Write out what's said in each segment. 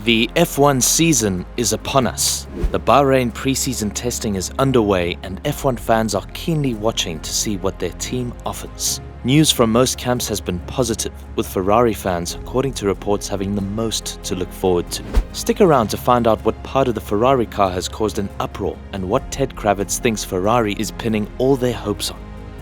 The F1 season is upon us. The Bahrain preseason testing is underway and F1 fans are keenly watching to see what their team offers. News from most camps has been positive, with Ferrari fans, according to reports, having the most to look forward to. Stick around to find out what part of the Ferrari car has caused an uproar and what Ted Kravitz thinks Ferrari is pinning all their hopes on.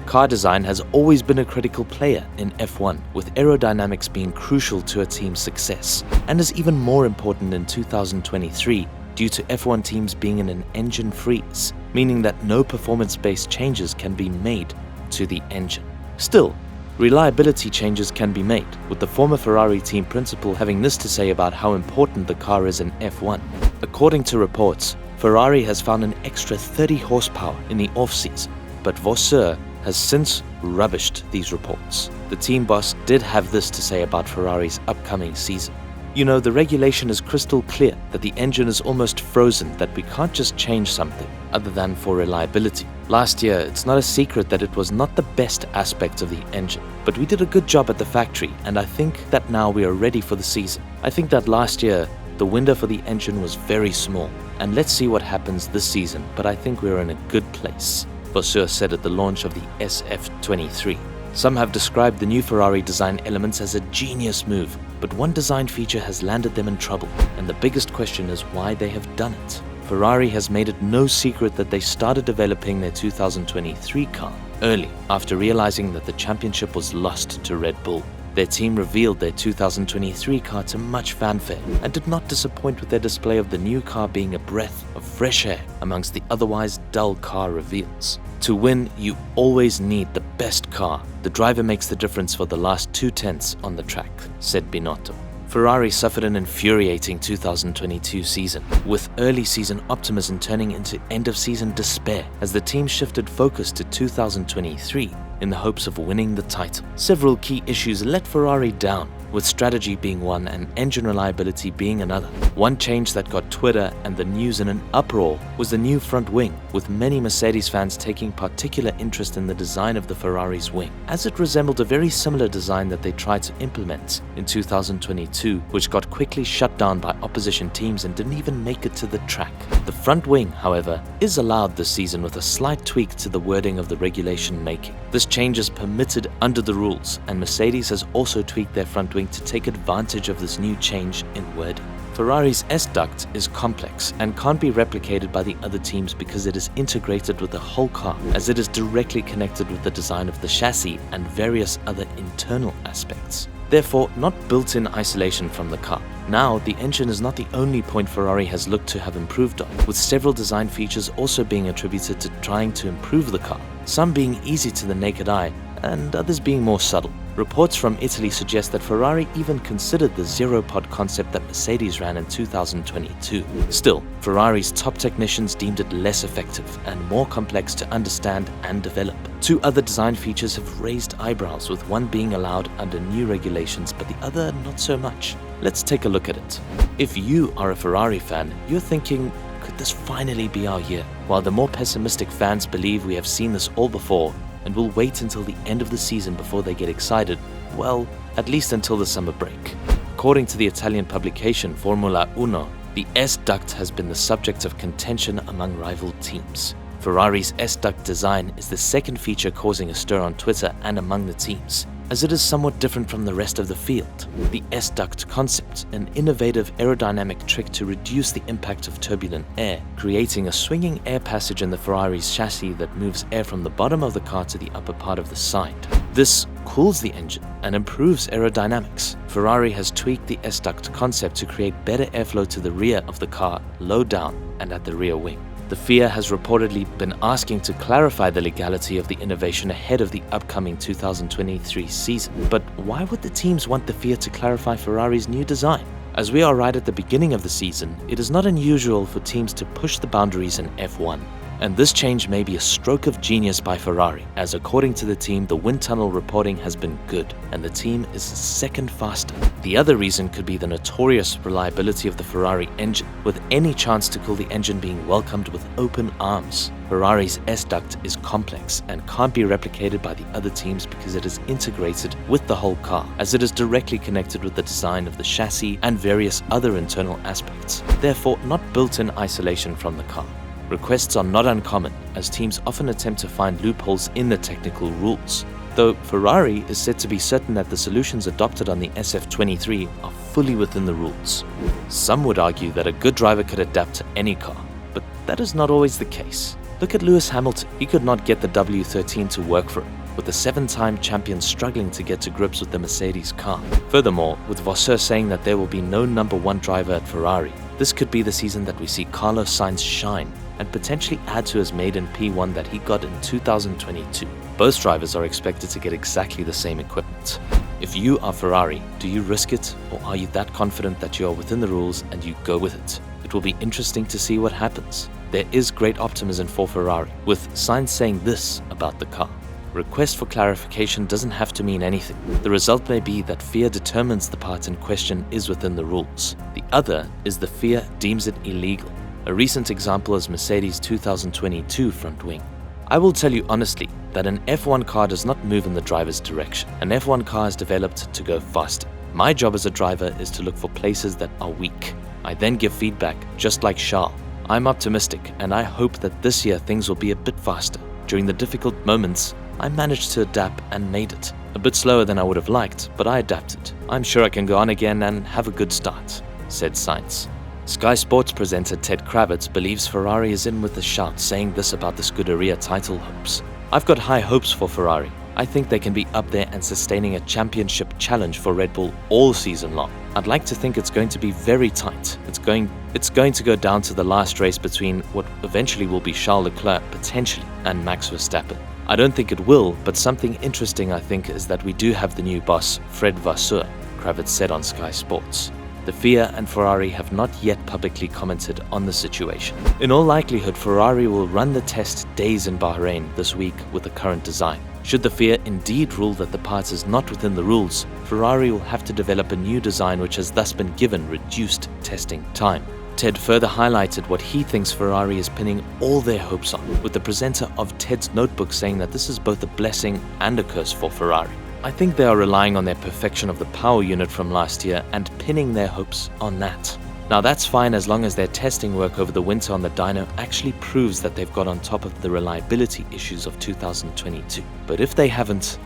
Car design has always been a critical player in F1, with aerodynamics being crucial to a team's success, and is even more important in 2023 due to F1 teams being in an engine freeze, meaning that no performance-based changes can be made to the engine. Still, reliability changes can be made, with the former Ferrari team principal having this to say about how important the car is in F1. According to reports, Ferrari has found an extra 30 horsepower in the off-season, but Vasseur has since rubbished these reports. The team boss did have this to say about Ferrari's upcoming season. You know, the regulation is crystal clear that the engine is almost frozen, that we can't just change something other than for reliability. Last year, it's not a secret that it was not the best aspect of the engine, but we did a good job at the factory, and I think that now we are ready for the season. I think that last year, the window for the engine was very small, and let's see what happens this season, but I think we're in a good place, Vasseur said at the launch of the SF23. Some have described the new Ferrari design elements as a genius move, but one design feature has landed them in trouble, and the biggest question is why they have done it. Ferrari has made it no secret that they started developing their 2023 car early, after realizing that the championship was lost to Red Bull. Their team revealed their 2023 car to much fanfare and did not disappoint with their display of the new car being a breath of fresh air amongst the otherwise dull car reveals. To win, you always need the best car. The driver makes the difference for the last 2/10 on the track, said Binotto. Ferrari suffered an infuriating 2022 season, with early season optimism turning into end-of-season despair as the team shifted focus to 2023 in the hopes of winning the title. Several key issues let Ferrari down, with strategy being one and engine reliability being another. One change that got Twitter and the news in an uproar was the new front wing, with many Mercedes fans taking particular interest in the design of the Ferrari's wing, as it resembled a very similar design that they tried to implement in 2022, which got quickly shut down by opposition teams and didn't even make it to the track. The front wing, however, is allowed this season with a slight tweak to the wording of the regulation making. This change is permitted under the rules, and Mercedes has also tweaked their front wing to take advantage of this new change in wording. Ferrari's S-duct is complex and can't be replicated by the other teams because it is integrated with the whole car, as it is directly connected with the design of the chassis and various other internal aspects. Therefore, not built-in isolation from the car. Now, the engine is not the only point Ferrari has looked to have improved on, with several design features also being attributed to trying to improve the car, some being easy to the naked eye and others being more subtle. Reports from Italy suggest that Ferrari even considered the zero-pod concept that Mercedes ran in 2022. Still, Ferrari's top technicians deemed it less effective and more complex to understand and develop. Two other design features have raised eyebrows, with one being allowed under new regulations but the other not so much. Let's take a look at it. If you are a Ferrari fan, you're thinking, could this finally be our year? While the more pessimistic fans believe we have seen this all before and will wait until the end of the season before they get excited, well, at least until the summer break. According to the Italian publication Formula Uno, the S-duct has been the subject of contention among rival teams. Ferrari's S-duct design is the second feature causing a stir on Twitter and among the teams, as it is somewhat different from the rest of the field. The S-duct concept, an innovative aerodynamic trick to reduce the impact of turbulent air, creating a swinging air passage in the Ferrari's chassis that moves air from the bottom of the car to the upper part of the side. This cools the engine and improves aerodynamics. Ferrari has tweaked the S-duct concept to create better airflow to the rear of the car, low down and at the rear wing. The FIA has reportedly been asking to clarify the legality of the innovation ahead of the upcoming 2023 season. But why would the teams want the FIA to clarify Ferrari's new design? As we are right at the beginning of the season, it is not unusual for teams to push the boundaries in F1. And this change may be a stroke of genius by Ferrari, as according to the team, the wind tunnel reporting has been good, and the team is second faster. The other reason could be the notorious reliability of the Ferrari engine, with any chance to cool the engine being welcomed with open arms. Ferrari's S-duct is complex and can't be replicated by the other teams because it is integrated with the whole car, as it is directly connected with the design of the chassis and various other internal aspects, therefore not built in isolation from the car. Requests are not uncommon, as teams often attempt to find loopholes in the technical rules, though Ferrari is said to be certain that the solutions adopted on the SF23 are fully within the rules. Some would argue that a good driver could adapt to any car, but that is not always the case. Look at Lewis Hamilton. He could not get the W13 to work for him, with the 7-time champion struggling to get to grips with the Mercedes car. Furthermore, with Vasseur saying that there will be no number 1 driver at Ferrari, this could be the season that we see Carlos Sainz shine and potentially add to his maiden P1 that he got in 2022. Both drivers are expected to get exactly the same equipment. If you are Ferrari, do you risk it, or are you that confident that you are within the rules and you go with it? It will be interesting to see what happens. There is great optimism for Ferrari, with Sainz saying this about the car: request for clarification doesn't have to mean anything. The result may be that FIA determines the part in question is within the rules. The other is the FIA deems it illegal. A recent example is Mercedes' 2022 front wing. I will tell you honestly that an F1 car does not move in the driver's direction. An F1 car is developed to go faster. My job as a driver is to look for places that are weak. I then give feedback, just like Charles. I'm optimistic, and I hope that this year things will be a bit faster. During the difficult moments, I managed to adapt and made it. A bit slower than I would have liked, but I adapted. I'm sure I can go on again and have a good start, said Sainz. Sky Sports presenter Ted Kravitz believes Ferrari is in with a shout, saying this about the Scuderia title hopes. I've got high hopes for Ferrari. I think they can be up there and sustaining a championship challenge for Red Bull all season long. I'd like to think it's going to be very tight. It's going to go down to the last race between what eventually will be Charles Leclerc potentially and Max Verstappen. I don't think it will, but something interesting I think is that we do have the new boss, Fred Vasseur, Kravitz said on Sky Sports. The FIA and Ferrari have not yet publicly commented on the situation. In all likelihood, Ferrari will run the test days in Bahrain this week with the current design. Should the FIA indeed rule that the part is not within the rules, Ferrari will have to develop a new design which has thus been given reduced testing time. Ted further highlighted what he thinks Ferrari is pinning all their hopes on, with the presenter of Ted's Notebook saying that this is both a blessing and a curse for Ferrari. I think they are relying on their perfection of the power unit from last year and pinning their hopes on that. Now that's fine as long as their testing work over the winter on the dyno actually proves that they've got on top of the reliability issues of 2022. But if they haven't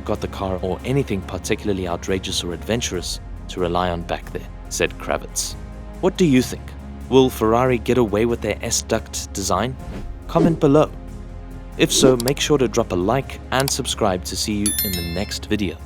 got the car or anything particularly outrageous or adventurous to rely on back there, said Kravitz. What do you think? Will Ferrari get away with their S-duct design? Comment below. If so, make sure to drop a like and subscribe to see you in the next video.